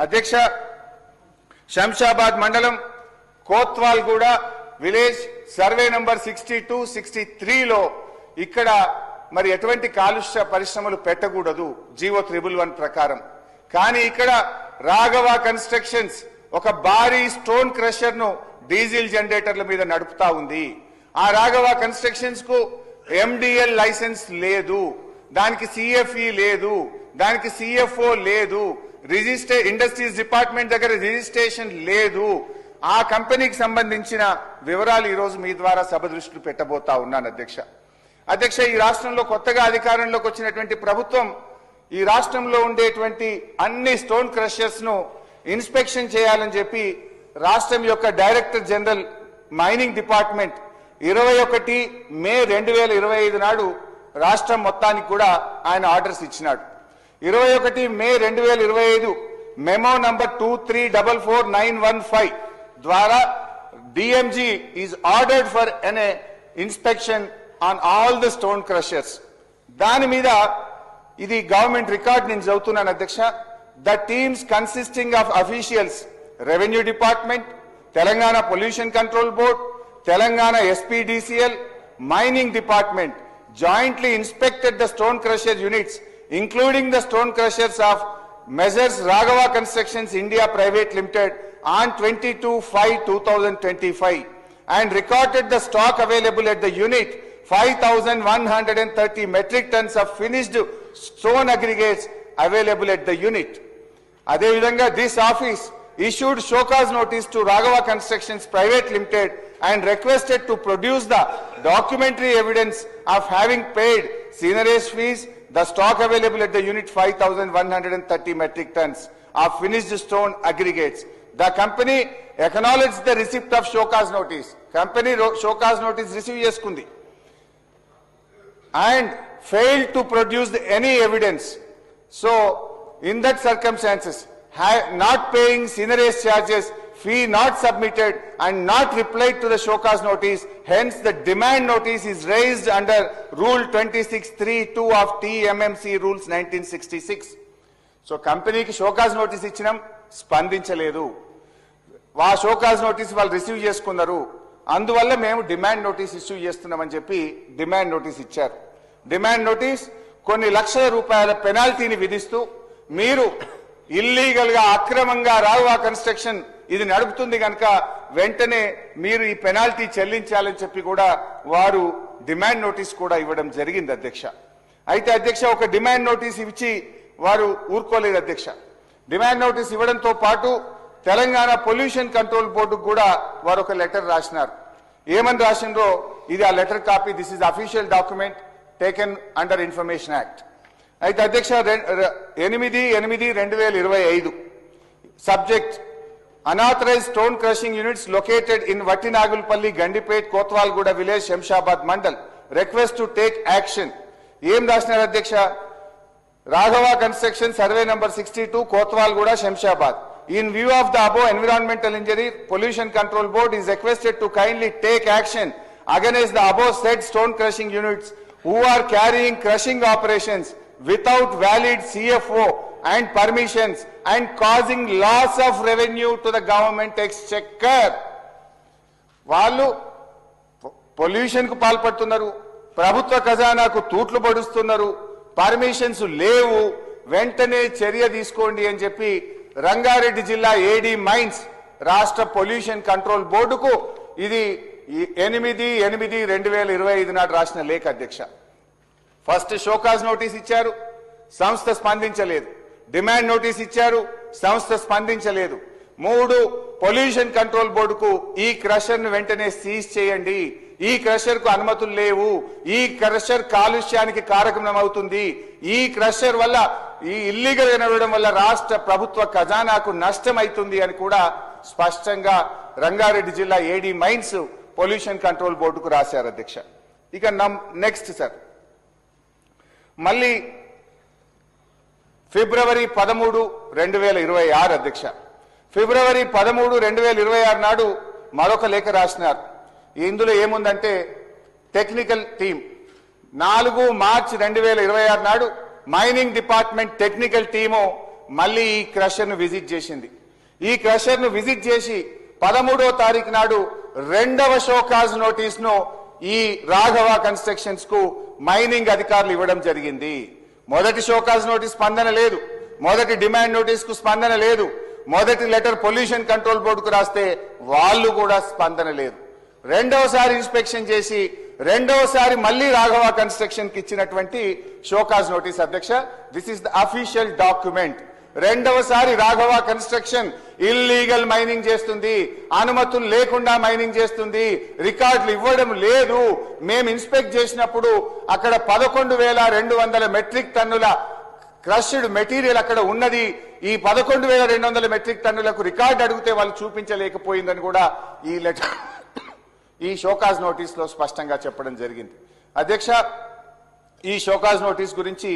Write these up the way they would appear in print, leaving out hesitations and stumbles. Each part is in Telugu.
అధ్యక్ష, శంషాబాద్ మండలం కోత్వాల్గూడ విలేజ్ సర్వే నంబర్ 62, 63లో ఇక్కడ మరి ఎటువంటి కాలుష్య పరిశ్రమలు పెట్టకూడదు జీవో 111 ప్రకారం. కానీ ఇక్కడ రాఘవ కన్స్ట్రక్షన్స్ ఒక భారీ స్టోన్ క్రషర్ ను డీజిల్ జనరేటర్ల మీద నడుపుతా ఉంది. ఆ రాఘవ కన్స్ట్రక్షన్స్ కు ఎండిఎల్ లైసెన్స్ లేదు, దానికి సిఎఫ్ఈ లేదు, దానికి సిఎఫ్ఓ లేదు, ఇండస్ట్రీస్ డిపార్ట్మెంట్ దగ్గర రిజిస్ట్రేషన్ లేదు. ఆ కంపెనీకి సంబంధించిన వివరాలు ఈ రోజు మీ ద్వారా సభ దృష్టిలో పెట్టబోతా ఉన్నాను అధ్యక్ష. ఈ రాష్ట్రంలో కొత్తగా అధికారంలోకి వచ్చినటువంటి ప్రభుత్వం ఈ రాష్ట్రంలో ఉండేటువంటి అన్ని స్టోన్ క్రషర్స్ ను ఇన్స్పెక్షన్ చేయాలని చెప్పి రాష్ట్రం యొక్క డైరెక్టర్ జనరల్ మైనింగ్ డిపార్ట్మెంట్ 21 మే 2025 నాడు రాష్ట్రం మొత్తానికి కూడా ఆయన ఆర్డర్స్ ఇచ్చినాడు. 21 మే 2025 మెమో నంబర్ 23444915 ద్వారా DMG is ordered for an inspection on all the stone crushers. దాని మీద ఇది గవర్నమెంట్ రికార్డ్ నేను చదువుతున్నాను అధ్యక్ష. The teams consisting of officials, Revenue Department, Telangana Pollution Control Board, Telangana SPDCL, Mining Department jointly inspected the stone crusher units, including the stone crushers of Measures Raghava Constructions India Private Limited on 22/5/2025 and recorded the stock available at the unit 5,130 metric tons of finished stone aggregates available at the unit. Adevidanga, this office issued show cause notice to Raghava Constructions Private Limited and requested to produce the documentary evidence of having paid seigniorage fees, the stock available at the unit 5,130 metric tons of finished stone aggregates. The company acknowledged the receipt of show cause notice. Company show cause notice receive చేసుకుంది and failed to produce any evidence. So, in that circumstances, not paying seigniorage charges, fee not submitted and not replied to the show cause notice, hence the demand notice is raised under Rule 26(3)(2) of TMMC Rules 1966. So, company ki show cause notice ఇచ్చినాం, స్పందించలేదు. ఆ షో కాజ్ నోటీస్ వాళ్ళు రిసీవ్ చేసుకున్నారు, అందువల్ల మేము డిమాండ్ నోటీస్ ఇష్యూ చేస్తున్నామని చెప్పి డిమాండ్ నోటీస్ ఇచ్చారు. డిమాండ్ నోటీస్ కొన్ని లక్షల రూపాయల పెనాల్టీని విధిస్తూ మీరు ఇల్లీగల్ గా అక్రమంగా రాఘవ కన్స్ట్రక్షన్ ఇది నడుపుతుంది కనుక వెంటనే మీరు ఈ పెనాల్టీ చెల్లించాలని చెప్పి కూడా వారు డిమాండ్ నోటీస్ కూడా ఇవ్వడం జరిగింది అధ్యక్ష. అయితే అధ్యక్ష, ఒక డిమాండ్ నోటీస్ ఇచ్చి వారు ఊరుకోలేదు అధ్యక్ష. డిమాండ్ నోటీస్ ఇవ్వడంతో పాటు తెలంగాణ పొల్యూషన్ కంట్రోల్ బోర్డుకు కూడా వారు ఒక లెటర్ రాసినారు. ఏమని రాసిండ్రో ఇది ఆ letter copy. This is official document taken under information act. అయితే అధ్యక్ష, 8/8/2025 subject unauthorized stone crushing units located in Vattinagulpalli, Gandipet, Kotwalguda village, Shamshabad mandal. Request to take action. Em రాసినారు అధ్యక్ష, Raghava Construction Survey number 62, Kotwalguda, Shamshabad. In view of the above environmental injury, Pollution Control Board is requested to kindly take action against the above said stone crushing units who are carrying crushing operations without valid CFO and permissions and causing loss of revenue to the government exchequer. వాళ్ళు పొల్యూషన్ కు పాల్పడుతున్నారు, ప్రభుత్వ ఖజానాకు తూట్లు పడుస్తున్నారు, పర్మిషన్స్ లేవు, వెంటనే చర్య తీసుకోండి అని చెప్పి రంగారెడ్డి జిల్లా ఏడీ మైన్స్ రాష్ట్ర పొల్యూషన్ కంట్రోల్ బోర్డుకు ఇది 8/8/2025 నాడు రాసిన లేఖ అధ్యక్ష. ఫస్ట్ షోకాజ్ నోటీస్ ఇచ్చారు, సంస్థ స్పందించలేదు. డిమాండ్ నోటీస్ ఇచ్చారు, సంస్థ స్పందించలేదు. 3, పొల్యూషన్ కంట్రోల్ బోర్డుకు ఈ క్రషర్ ను వెంటనే సీజ్ చేయండి, ఈ క్రషర్ కు అనుమతులు లేవు, ఈ క్రషర్ కాలుష్యానికి కారకమవుతుంది, ఈ క్రషర్ వల్ల ఈ ఇల్లీగల్ గా నడవడం వల్ల రాష్ట్ర ప్రభుత్వ ఖజానాకు నష్టం అవుతుంది అని కూడా స్పష్టంగా రంగారెడ్డి జిల్లా ఏడీ మైన్స్ పొల్యూషన్ కంట్రోల్ బోర్డుకు రాశారు అధ్యక్ష. ఇక నెక్స్ట్ సార్, మళ్ళీ ఫిబ్రవరి 13, 2026 అధ్యక్ష. ఫిబ్రవరి 13, 2026 నాడు మరొక లేఖ రాసినారు. ఇందులో ఏముందంటే టెక్నికల్ టీమ్ 4 మార్చి 2026 నాడు మైనింగ్ డిపార్ట్మెంట్ టెక్నికల్ టీము మళ్ళీ ఈ క్రషర్ ను విజిట్ చేసింది. ఈ క్రషర్ ను విజిట్ చేసి 13వ తారీఖు నాడు రెండవ షోకాజ్ నోటీస్ ను ఈ రాఘవ కన్స్ట్రక్షన్స్ కు మైనింగ్ అధికారులు ఇవ్వడం జరిగింది. మొదటి షోకాజ్ నోటీస్ స్పందన లేదు, మొదటి డిమాండ్ నోటీస్ కు స్పందన లేదు, మొదటి లెటర్ పొల్యూషన్ కంట్రోల్ బోర్డుకు రాస్తే వాళ్ళు కూడా స్పందన లేదు. రెండవసారి ఇన్స్పెక్షన్ చేసి రెండవసారి మళ్ళీ రాఘవ కన్స్ట్రక్షన్ కి ఇచ్చినటువంటి షోకాజ్ నోటీస్ అధ్యక్ష, this is the official document. రెండవసారి రాఘవ కన్స్ట్రక్షన్ ఇల్లీగల్ మైనింగ్ చేస్తుంది, అనుమతులు లేకుండా మైనింగ్ చేస్తుంది, రికార్డులు ఇవ్వడం లేదు. మేము ఇన్స్పెక్ట్ చేసినప్పుడు అక్కడ 11,200 మెట్రిక్ టన్నుల క్రష్డ్ మెటీరియల్ అక్కడ ఉన్నది. ఈ 11,200 మెట్రిక్ టన్నులకు రికార్డు అడిగితే వాళ్ళు చూపించలేకపోయిందని కూడా ఈ లెటర్ ఈ షోకాజ్ నోటీస్ లో స్పష్టంగా చెప్పడం జరిగింది. అధ్యక్ష, ఈ షోకాజ్ నోటీస్ గురించి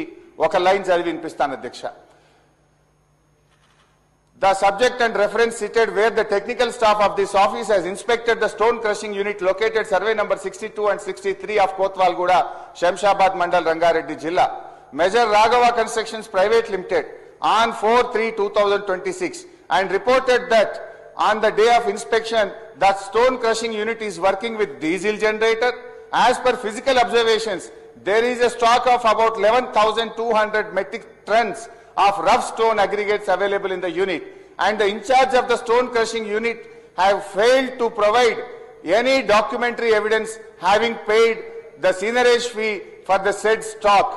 ఒక లైన్ చదివి వినిపిస్తాను అధ్యక్ష. The subject and reference cited where the technical staff of this office has inspected the stone crushing unit located survey number 62 and 63 of Kotwalguda, Shamshabad Mandal, Rangareddy Jilla. Measure Raghava Constructions Private Limited on 4/3/2026 and reported that on the day of inspection that stone crushing unit is working with diesel generator. As per physical observations, there is a stock of about 11,200 metric tons of rough stone aggregates available in the unit, and the in charge of the stone crushing unit have failed to provide any documentary evidence having paid the seigniorage fee for the said stock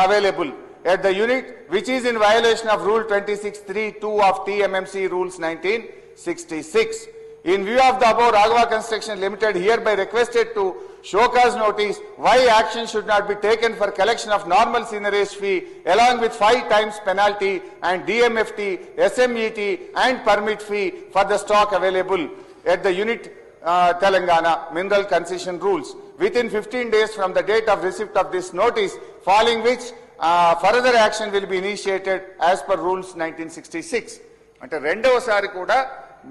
available at the unit, which is in violation of Rule 26(3)(2) of TMMC Rules 1966. In view of the above, Raghava Construction Limited hereby requested to showcase notice why action should not be taken for collection of normal seigniorage fee along with 5 times penalty and DMFT, SMET and permit fee for the stock available at the unit Telangana Mineral Concession Rules within 15 days from the date of receipt of this notice, following which further action will be initiated as per Rules 1966. అంటే రెండవసారి కూడా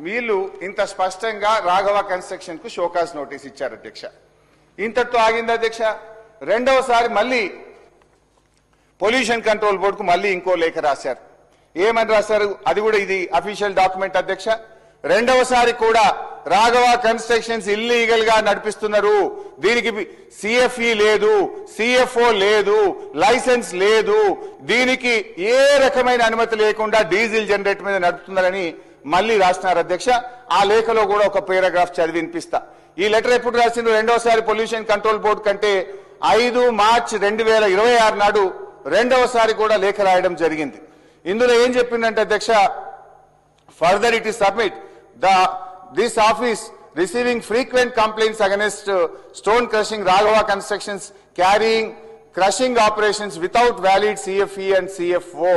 వీళ్ళు ఇంత స్పష్టంగా రాఘవ కన్స్ట్రక్షన్ కు షోకాజ్ నోటీస్ ఇచ్చారు అధ్యక్ష. ఇంతటితో ఆగింది అధ్యక్ష. రెండవసారి మళ్ళీ పొల్యూషన్ కంట్రోల్ బోర్డుకు మళ్ళీ ఇంకో లేఖ రాశారు. ఏమని రాశారు? అది కూడా ఇది అఫీషియల్ డాక్యుమెంట్ అధ్యక్ష. రెండవసారి కూడా రాఘవ కన్స్ట్రక్షన్స్ ఇల్లీగల్ గా నడిపిస్తున్నారు, దీనికి సిఎఫ్ఈ లేదు, సిఎఫ్ఓ లేదు, లైసెన్స్ లేదు, దీనికి ఏ రకమైన అనుమతి లేకుండా డీజిల్ జనరేటర్ మీద నడుపుతున్నారని మళ్ళీ రాస్తున్నారు అధ్యక్ష. ఆ లేఖలో కూడా ఒక పారాగ్రాఫ్ చదివి వినిపిస్తా. ఈ లెటర్ ఎప్పుడు రాసిండ్రు? రెండవసారి పొల్యూషన్ కంట్రోల్ బోర్డు కంటే 5 మార్చి 2026 నాడు రెండవసారి కూడా లేఖ రాయడం జరిగింది. ఇందులో ఏం చెప్పిందంటే అధ్యక్ష, further it is submit this office receiving frequent complaints against stone crushing Raghava Constructions carrying crushing operations without valid CFE and CFO.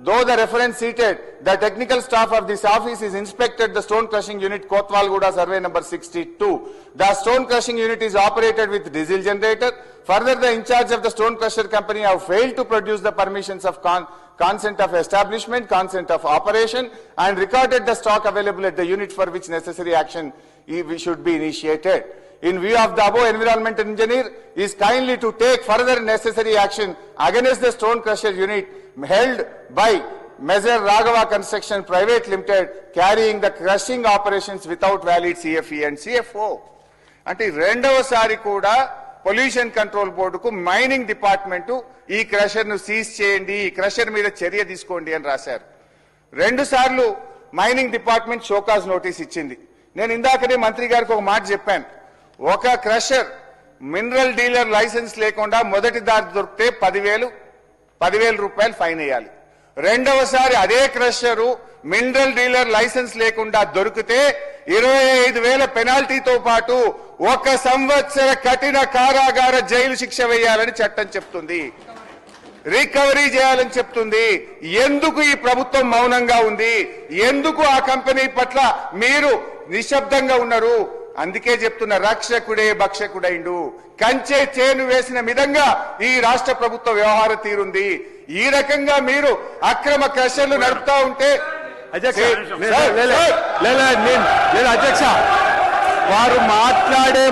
Though the reference cited, the technical staff of this office is inspected the stone crushing unit Kotwalguda survey number 62. The stone crushing unit is operated with diesel generator. Further, the in charge of the stone crusher company have failed to produce the permissions of consent of establishment, consent of operation, and recorded the stock available at the unit for which necessary action should be initiated. In view of the above, environmental engineer is kindly to take further necessary action against the stone crusher unit held by Measure Raghava Construction Private Limited carrying the crushing operations without valid CFE and CFO. అంటే రెండవసారి కూడా పొల్యూషన్ కంట్రోల్ బోర్డుకు మైనింగ్ డిపార్ట్మెంట్ ఈ క్రషర్ ను సీజ్ చేయండి, ఈ క్రషర్ మీద చర్య తీసుకోండి అని రాశారు. 2 సార్లు మైనింగ్ డిపార్ట్మెంట్ షోకాజ్ నోటీస్ ఇచ్చింది. నేను ఇందాకనే మంత్రి గారికి ఒక మాట చెప్పాను, ఒక క్రషర్ మినరల్ డీలర్ లైసెన్స్ లేకుండా మొదటి దారి దొరికితే 10,000 రూపాయలు ఫైన్ వేయాలి. రెండవసారి అదే క్రషరు మినరల్ డీలర్ లైసెన్స్ లేకుండా దొరికితే 25,000 పెనాల్టీతో పాటు 1 సంవత్సర కఠిన కారాగార జైలు శిక్ష వేయాలని చట్టం చెప్తుంది, రికవరీ చేయాలని చెప్తుంది. ఎందుకు ఈ ప్రభుత్వం మౌనంగా ఉంది? ఎందుకు ఆ కంపెనీ పట్ల మీరు నిశ్శబ్దంగా ఉన్నారు? అందుకే చెప్తున్న రక్షకుడే భక్షకుడైండు. కంచె చేను వేసిన విధంగా ఈ రాష్ట్ర ప్రభుత్వ వ్యవహార తీరుంది. ఈ రకంగా మీరు అక్రమ క్రషర్లు నడుపుతా ఉంటే అధ్యక్ష వారు మాట్లాడే